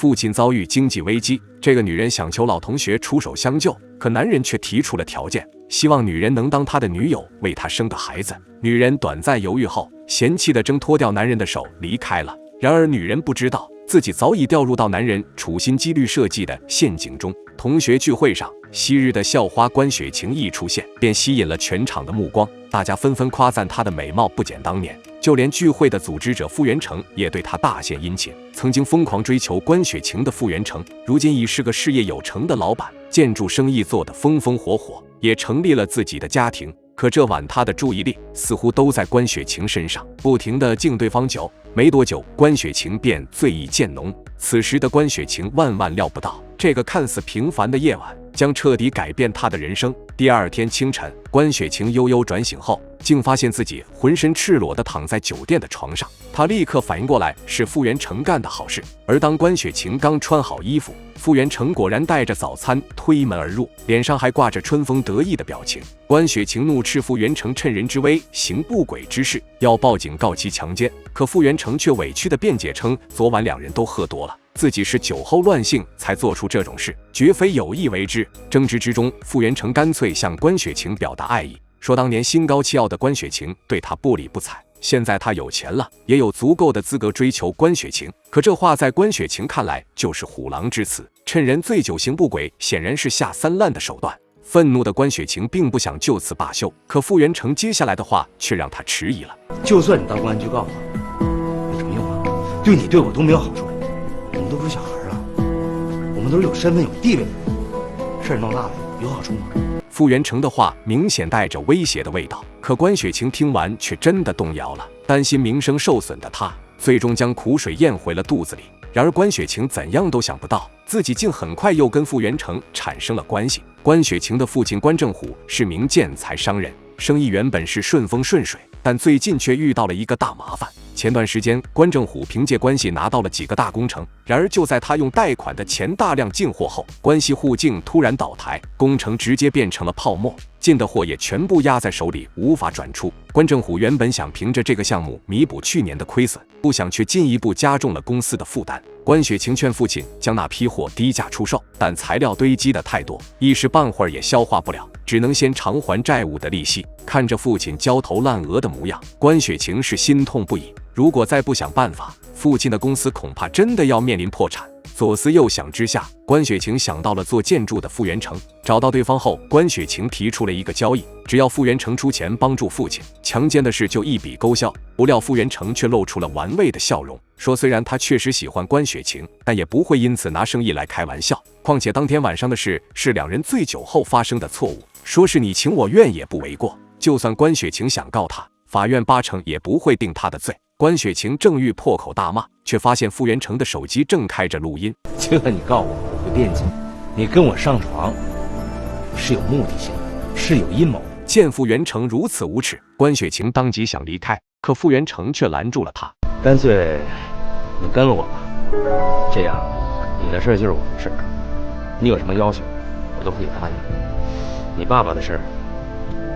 父亲遭遇经济危机，这个女人想求老同学出手相救，可男人却提出了条件，希望女人能当他的女友，为他生个孩子。女人短暂犹豫后，嫌弃地挣脱掉男人的手离开了。然而女人不知道，自己早已掉入到男人处心积虑设计的陷阱中。同学聚会上，昔日的校花关雪晴一出现，便吸引了全场的目光，大家纷纷夸赞她的美貌不减当年。就连聚会的组织者傅元成也对她大献殷勤。曾经疯狂追求关雪晴的傅元成，如今已是个事业有成的老板，建筑生意做得风风火火，也成立了自己的家庭。可这晚他的注意力似乎都在关雪晴身上，不停地敬对方酒。没多久，关雪晴便醉意渐浓。此时的关雪晴万万料不到，这个看似平凡的夜晚将彻底改变她的人生。第二天清晨，关雪晴悠悠转醒后，竟发现自己浑身赤裸地躺在酒店的床上。她立刻反应过来是傅元成干的好事。而当关雪晴刚穿好衣服，傅元成果然带着早餐推门而入，脸上还挂着春风得意的表情。关雪晴怒斥傅元成趁人之危行不轨之事，要报警告其强奸。可傅元成却委屈地辩解称，昨晚两人都喝多了，自己是酒后乱性才做出这种事，绝非有意为之。争执之中，傅元成干脆向关雪晴表达爱意，说当年心高气傲的关雪晴对他不理不睬，现在他有钱了，也有足够的资格追求关雪晴。可这话在关雪晴看来就是虎狼之词，趁人醉酒行不轨，显然是下三滥的手段。愤怒的关雪晴并不想就此罢休，可傅元成接下来的话却让他迟疑了。就算你到公安局告我，有什么用啊？对你对我都没有好处。我们都不是小孩了，我们都是有身份有地位的人，事儿闹大了有好处吗？傅元成的话明显带着威胁的味道，可关雪晴听完却真的动摇了。担心名声受损的她，最终将苦水咽回了肚子里。然而关雪晴怎样都想不到，自己竟很快又跟傅元成产生了关系。关雪晴的父亲关正虎是名建材商人，生意原本是顺风顺水，但最近却遇到了一个大麻烦。前段时间，关正虎凭借关系拿到了几个大工程，然而就在他用贷款的钱大量进货后，关系户竟突然倒台，工程直接变成了泡沫，进的货也全部压在手里，无法转出。关正虎原本想凭着这个项目弥补去年的亏损，不想却进一步加重了公司的负担。关雪晴劝父亲将那批货低价出售，但材料堆积的太多，一时半会儿也消化不了，只能先偿还债务的利息。看着父亲焦头烂额的模样，关雪晴是心痛不已。如果再不想办法，父亲的公司恐怕真的要面临破产。左思右想之下，关雪晴想到了做建筑的傅元成。找到对方后，关雪晴提出了一个交易，只要傅元成出钱帮助父亲，强奸的事就一笔勾销。不料傅元成却露出了玩味的笑容，说虽然他确实喜欢关雪晴，但也不会因此拿生意来开玩笑。况且当天晚上的事是两人醉酒后发生的错误，说是你情我愿也不为过。就算关雪晴想告他，法院80%也不会定他的罪。关雪晴正欲破口大骂，却发现傅元成的手机正开着录音。就算你告我，我会辩解。你跟我上床是有目的性的，是有阴谋。见傅元成如此无耻，关雪晴当即想离开，可傅元成却拦住了他。干脆你跟了我吧，这样你的事就是我的事，你有什么要求我都可以答应。你爸爸的事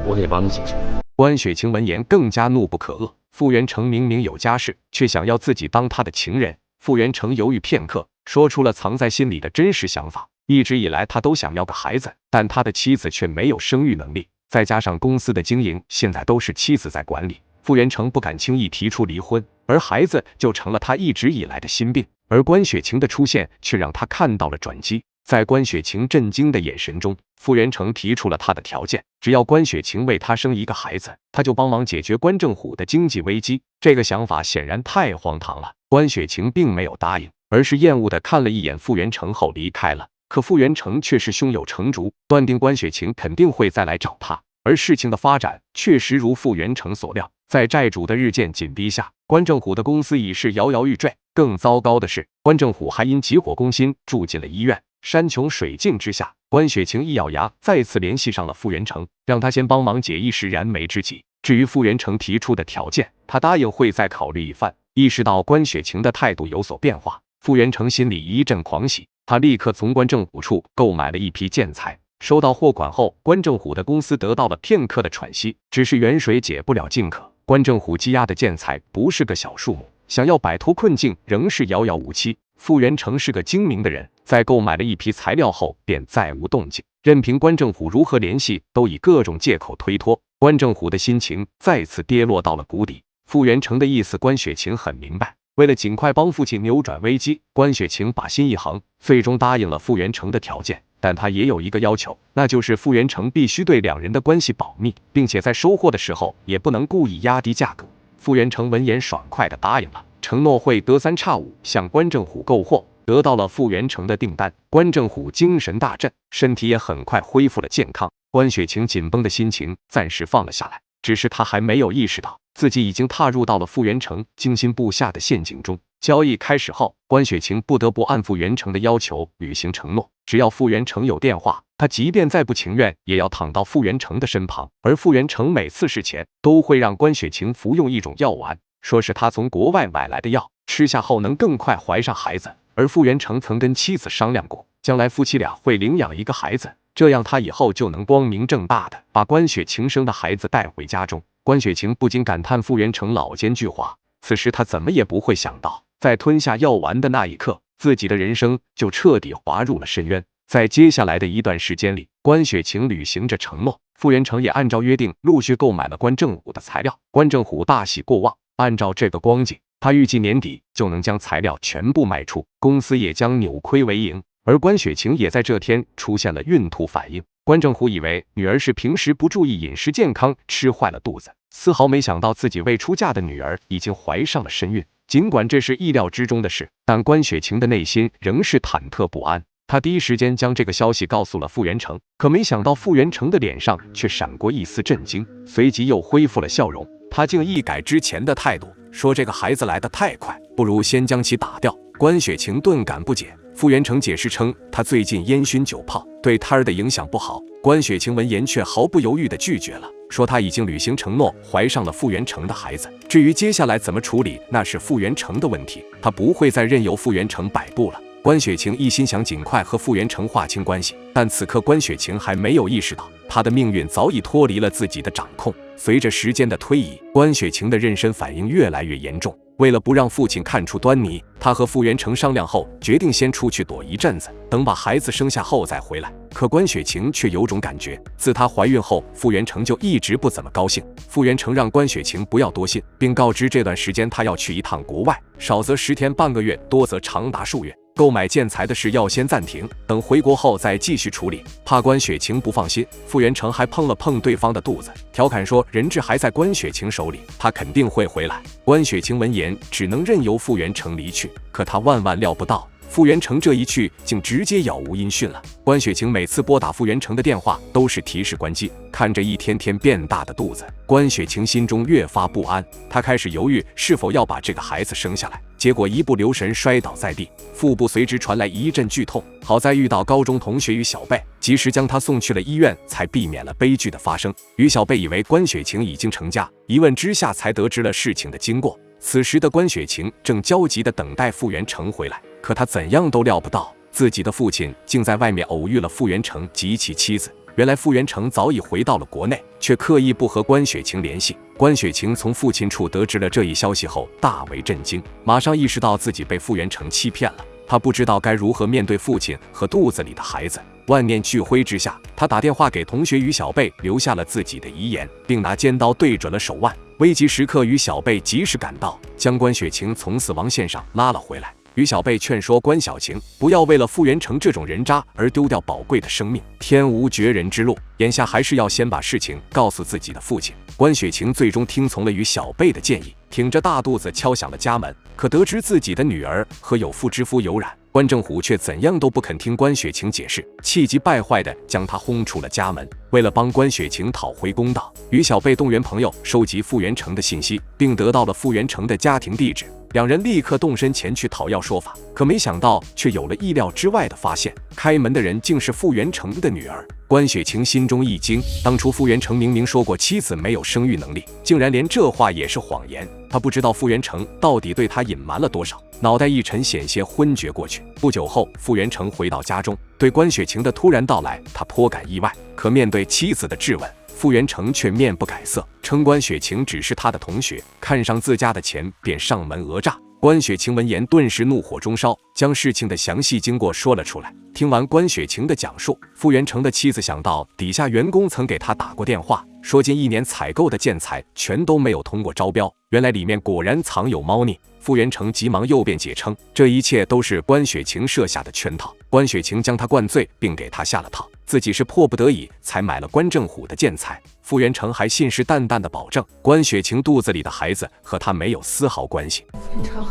我可以帮你解决。关雪晴闻言更加怒不可遏，傅元成明明有家室，却想要自己当他的情人。傅元成犹豫片刻，说出了藏在心里的真实想法。一直以来他都想要个孩子，但他的妻子却没有生育能力，再加上公司的经营现在都是妻子在管理，傅元成不敢轻易提出离婚，而孩子就成了他一直以来的心病。而关雪晴的出现却让他看到了转机。在关雪晴震惊的眼神中，傅元成提出了他的条件，只要关雪晴为他生一个孩子，他就帮忙解决关正虎的经济危机。这个想法显然太荒唐了，关雪晴并没有答应，而是厌恶地看了一眼傅元成后离开了。可傅元成却是胸有成竹，断定关雪晴肯定会再来找他。而事情的发展确实如傅元成所料，在债主的日渐紧逼下，关正虎的公司已是摇摇欲坠。更糟糕的是，关正虎还因急火攻心住进了医院。山穷水尽之下，关雪晴一咬牙，再次联系上了傅元成，让他先帮忙解一时燃眉之急。至于傅元成提出的条件，他答应会再考虑一番。意识到关雪晴的态度有所变化，傅元成心里一阵狂喜，他立刻从关正虎处购买了一批建材。收到货款后，关正虎的公司得到了片刻的喘息，只是远水解不了近渴。关正虎积压的建材不是个小数目，想要摆脱困境仍是遥遥无期。傅元成是个精明的人，在购买了一批材料后便再无动静，任凭关正虎如何联系，都以各种借口推脱。关正虎的心情再次跌落到了谷底。傅元成的意思，关雪晴很明白。为了尽快帮父亲扭转危机，关雪晴把心一横，最终答应了傅元成的条件。但他也有一个要求，那就是傅元成必须对两人的关系保密，并且在收货的时候也不能故意压低价格。傅元成闻言爽快地答应了，承诺会隔三差五向关正虎购货。得到了傅元成的订单，关正虎精神大振，身体也很快恢复了健康。关雪晴紧绷的心情暂时放了下来，只是他还没有意识到自己已经踏入到了傅元成精心布下的陷阱中。交易开始后，关雪晴不得不按傅元成的要求履行承诺，只要傅元成有电话，他即便再不情愿也要躺到傅元成的身旁。而傅元成每次事前都会让关雪晴服用一种药丸，说是他从国外买来的药，吃下后能更快怀上孩子。而傅元成曾跟妻子商量过，将来夫妻俩会领养一个孩子，这样他以后就能光明正大的把关雪晴生的孩子带回家中。关雪晴不禁感叹傅元成老奸巨猾，此时他怎么也不会想到，在吞下药丸的那一刻，自己的人生就彻底滑入了深渊。在接下来的一段时间里，关雪晴履行着承诺，傅元成也按照约定陆续购买了关正虎的材料。关正虎大喜过望，按照这个光景，他预计年底就能将材料全部卖出，公司也将扭亏为盈。而关雪晴也在这天出现了孕吐反应。关正虎以为女儿是平时不注意饮食健康吃坏了肚子，丝毫没想到自己未出嫁的女儿已经怀上了身孕。尽管这是意料之中的事，但关雪晴的内心仍是忐忑不安。她第一时间将这个消息告诉了傅元成，可没想到傅元成的脸上却闪过一丝震惊，随即又恢复了笑容。他竟一改之前的态度，说这个孩子来得太快，不如先将其打掉。关雪晴顿感不解，傅元成解释称他最近烟熏酒泡，对胎儿的影响不好。关雪晴闻言却毫不犹豫地拒绝了，说他已经履行承诺，怀上了傅元成的孩子。至于接下来怎么处理，那是傅元成的问题，他不会再任由傅元成摆布了。关雪晴一心想尽快和傅元成划清关系，但此刻关雪晴还没有意识到，她的命运早已脱离了自己的掌控。随着时间的推移，关雪晴的妊娠反应越来越严重。为了不让父亲看出端倪，她和傅元成商量后，决定先出去躲一阵子，等把孩子生下后再回来。可关雪晴却有种感觉，自她怀孕后，傅元成就一直不怎么高兴。傅元成让关雪晴不要多信，并告知这段时间他要去一趟国外，少则10天半个月，多则长达数月。购买建材的事要先暂停，等回国后再继续处理。怕关雪晴不放心，傅元成还碰了碰对方的肚子，调侃说人质还在关雪晴手里，他肯定会回来。关雪晴闻言只能任由傅元成离去，可他万万料不到，傅元成这一去竟直接杳无音讯了。关雪晴每次拨打傅元成的电话都是提示关机，看着一天天变大的肚子，关雪晴心中越发不安，她开始犹豫是否要把这个孩子生下来，结果一不留神摔倒在地，腹部随之传来一阵剧痛。好在遇到高中同学于小贝，及时将她送去了医院，才避免了悲剧的发生。于小贝以为关雪晴已经成家，一问之下才得知了事情的经过。此时的关雪晴正焦急地等待傅元成回来，可她怎样都料不到，自己的父亲竟在外面偶遇了傅元成及其妻子。原来傅元成早已回到了国内，却刻意不和关雪晴联系。关雪晴从父亲处得知了这一消息后，大为震惊，马上意识到自己被傅元成欺骗了。她不知道该如何面对父亲和肚子里的孩子。万念俱灰之下，她打电话给同学于小贝，留下了自己的遗言，并拿尖刀对准了手腕。危急时刻，于小贝及时赶到，将关雪晴从死亡线上拉了回来。于小贝劝说关小晴不要为了傅元成这种人渣而丢掉宝贵的生命，天无绝人之路，眼下还是要先把事情告诉自己的父亲。关雪晴最终听从了于小贝的建议，挺着大肚子敲响了家门。可得知自己的女儿和有妇之夫有染，关正虎却怎样都不肯听关雪晴解释，气急败坏地将她轰出了家门。为了帮关雪晴讨回公道，于小贝动员朋友收集傅元成的信息，并得到了傅元成的家庭地址。两人立刻动身前去讨要说法，可没想到却有了意料之外的发现，开门的人竟是傅元成的女儿。关雪晴心中一惊，当初傅元成明明说过妻子没有生育能力，竟然连这话也是谎言。她不知道傅元成到底对她隐瞒了多少，脑袋一沉，险些昏厥过去。不久后，傅元成回到家中，对关雪晴的突然到来，他颇感意外。可面对妻子的质问，傅元成却面不改色，称关雪晴只是他的同学，看上自家的钱便上门讹诈。关雪晴闻言顿时怒火中烧，将事情的详细经过说了出来。听完关雪晴的讲述，傅元成的妻子想到底下员工曾给他打过电话，说近1年采购的建材全都没有通过招标，原来里面果然藏有猫腻。傅元成急忙诱辩解称，这一切都是关雪晴设下的圈套，关雪晴将他灌醉，并给他下了套，自己是迫不得已才买了关正虎的建材。傅元成还信誓旦旦地保证，关雪晴肚子里的孩子和他没有丝毫关系。元成，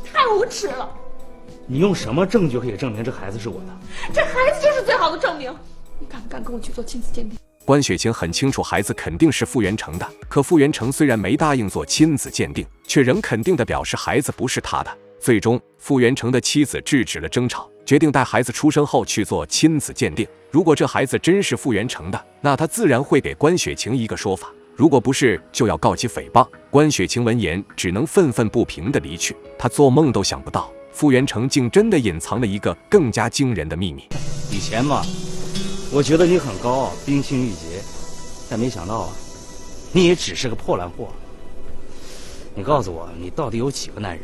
太无耻了！你用什么证据可以证明这孩子是我的？这孩子就是最好的证明。你敢不敢跟我去做亲子鉴定？关雪晴很清楚孩子肯定是傅元成的，可傅元成虽然没答应做亲子鉴定，却仍肯定地表示孩子不是他的。最终，傅元成的妻子制止了争吵，决定待孩子出生后去做亲子鉴定。如果这孩子真是傅元成的，那他自然会给关雪晴一个说法；如果不是，就要告其诽谤。关雪晴闻言，只能愤愤不平地离去。他做梦都想不到，傅元成竟真的隐藏了一个更加惊人的秘密。以前嘛，我觉得你很高傲，冰清玉洁，但没想到啊，你也只是个破烂货。你告诉我，你到底有几个男人？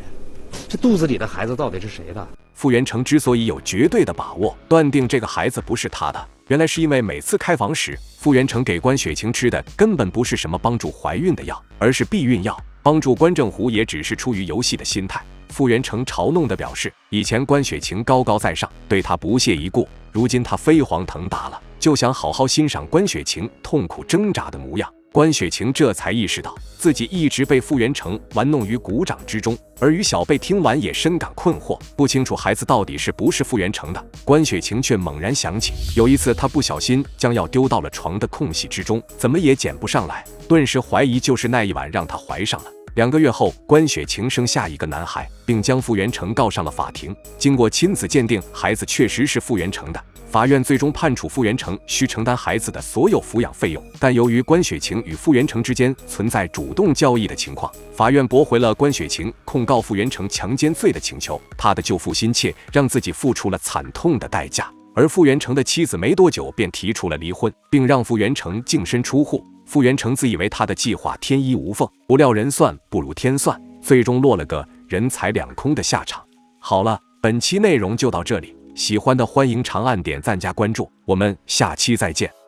这肚子里的孩子到底是谁的？傅元成之所以有绝对的把握断定这个孩子不是他的，原来是因为每次开房时，傅元成给关雪晴吃的根本不是什么帮助怀孕的药，而是避孕药。帮助关正虎也只是出于游戏的心态。傅元成嘲弄地表示，以前关雪晴高高在上，对他不屑一顾，如今他飞黄腾达了，就想好好欣赏关雪晴痛苦挣扎的模样。关雪晴这才意识到自己一直被傅元成玩弄于股掌之中，而于小贝听完也深感困惑，不清楚孩子到底是不是傅元成的。关雪晴却猛然想起，有一次她不小心将药丢到了床的空隙之中，怎么也捡不上来，顿时怀疑就是那一晚让她怀上了。2个月后，关雪晴生下一个男孩，并将傅元成告上了法庭。经过亲子鉴定，孩子确实是傅元成的。法院最终判处傅元成需承担孩子的所有抚养费用，但由于关雪晴与傅元成之间存在主动交易的情况，法院驳回了关雪晴控告傅元成强奸罪的请求。他的救父心切，让自己付出了惨痛的代价。而傅元成的妻子没多久便提出了离婚，并让傅元成净身出户。傅元成自以为他的计划天衣无缝，不料人算不如天算，最终落了个人财两空的下场。好了，本期内容就到这里，喜欢的欢迎长按点赞加关注，我们下期再见。